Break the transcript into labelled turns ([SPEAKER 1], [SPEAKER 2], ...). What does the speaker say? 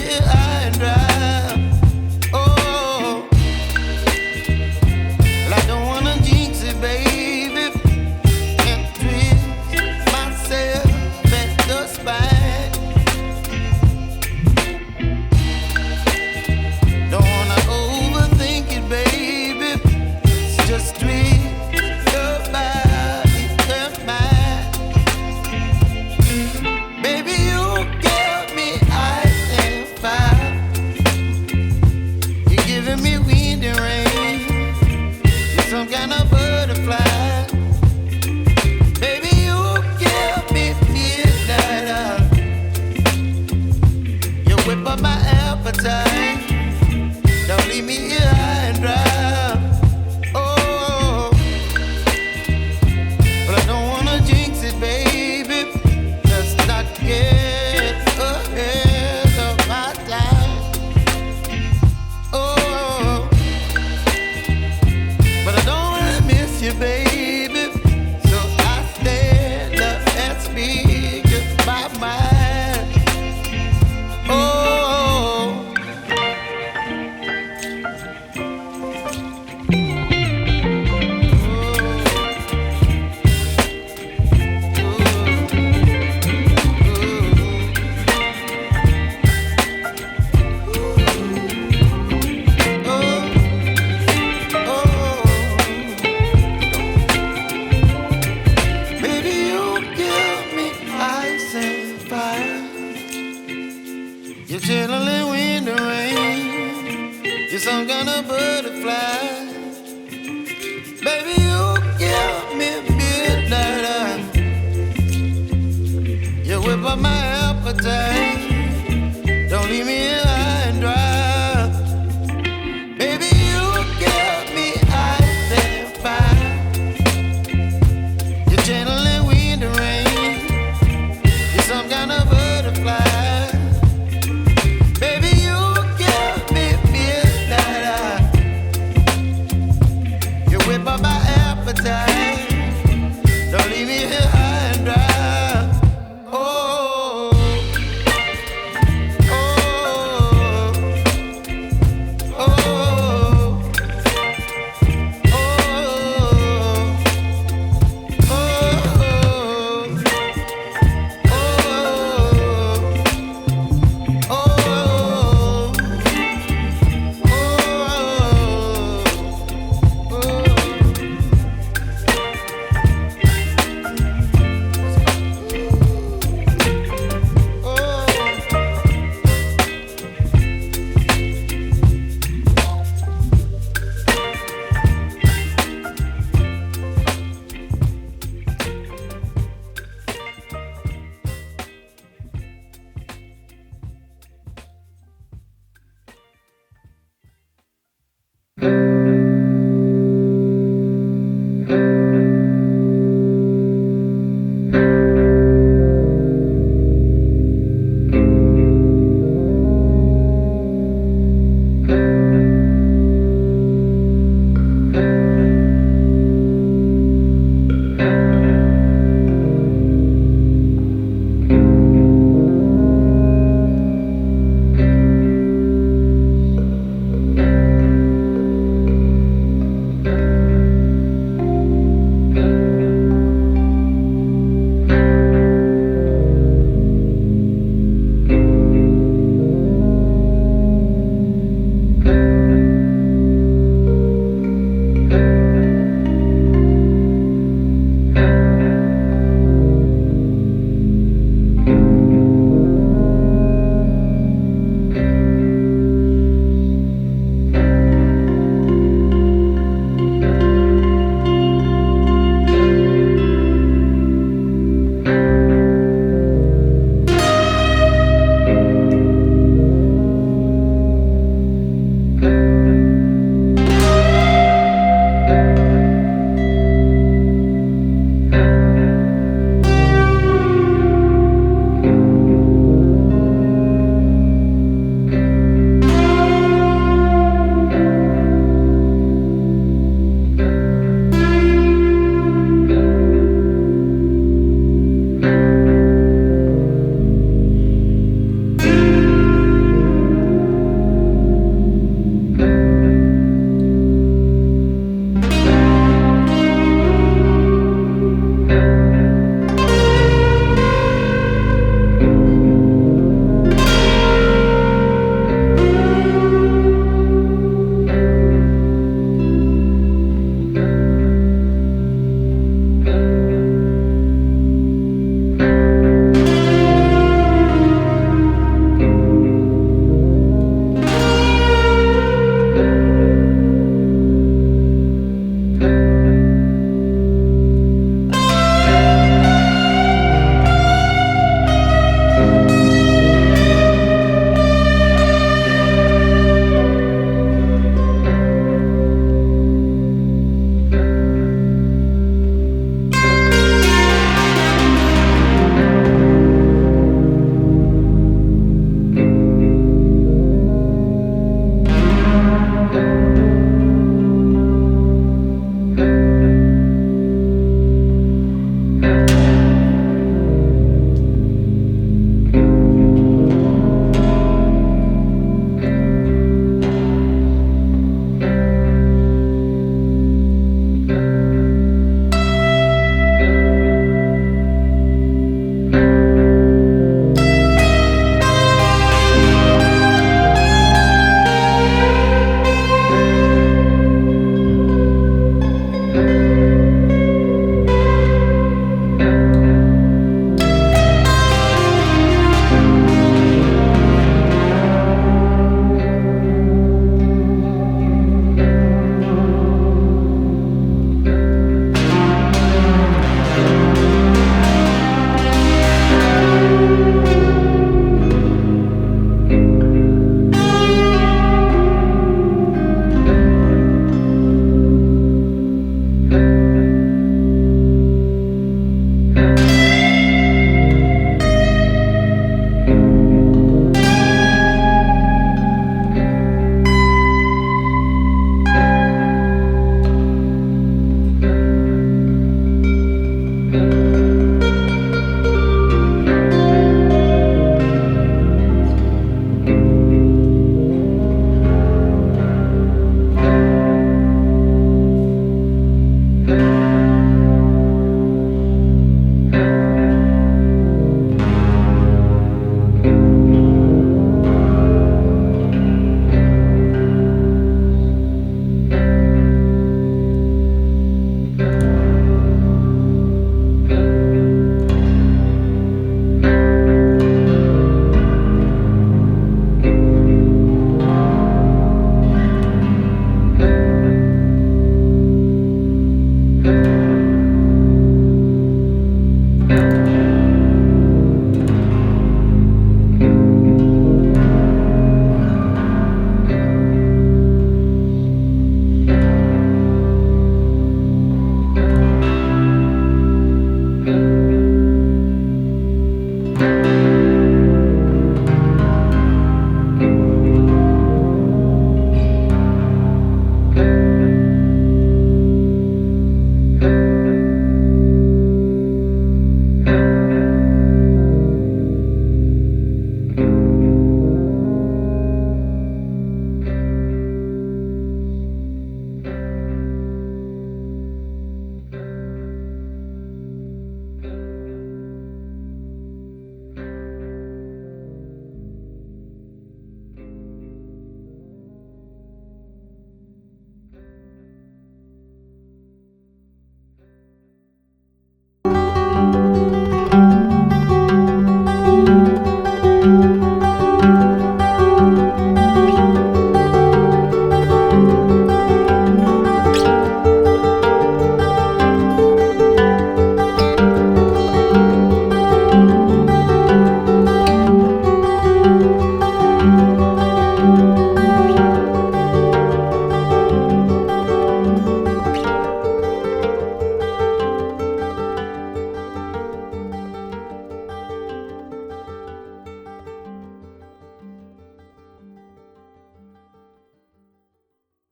[SPEAKER 1] here high and dry. Oh, well, I don't wanna jinx it, baby, and twist myself at the spine. Don't wanna overthink it, baby. It's just twist your body and mine. Baby, you give me ice and fire. You're giving me wind and rain. You're some kind of butterfly. Baby, you give me midnight. You whip up my appetite. Don't leave me here high and dry. Oh, but I don't wanna jinx it, baby. Let's not get ahead of my time. Oh, but I don't wanna miss you, baby. So I stand up and speak my mind. Oh. Baby, you give me ice and fire. You're chilling wind and rain. You're some kind of butterfly. Baby, you give me midnight. You whip up my appetite.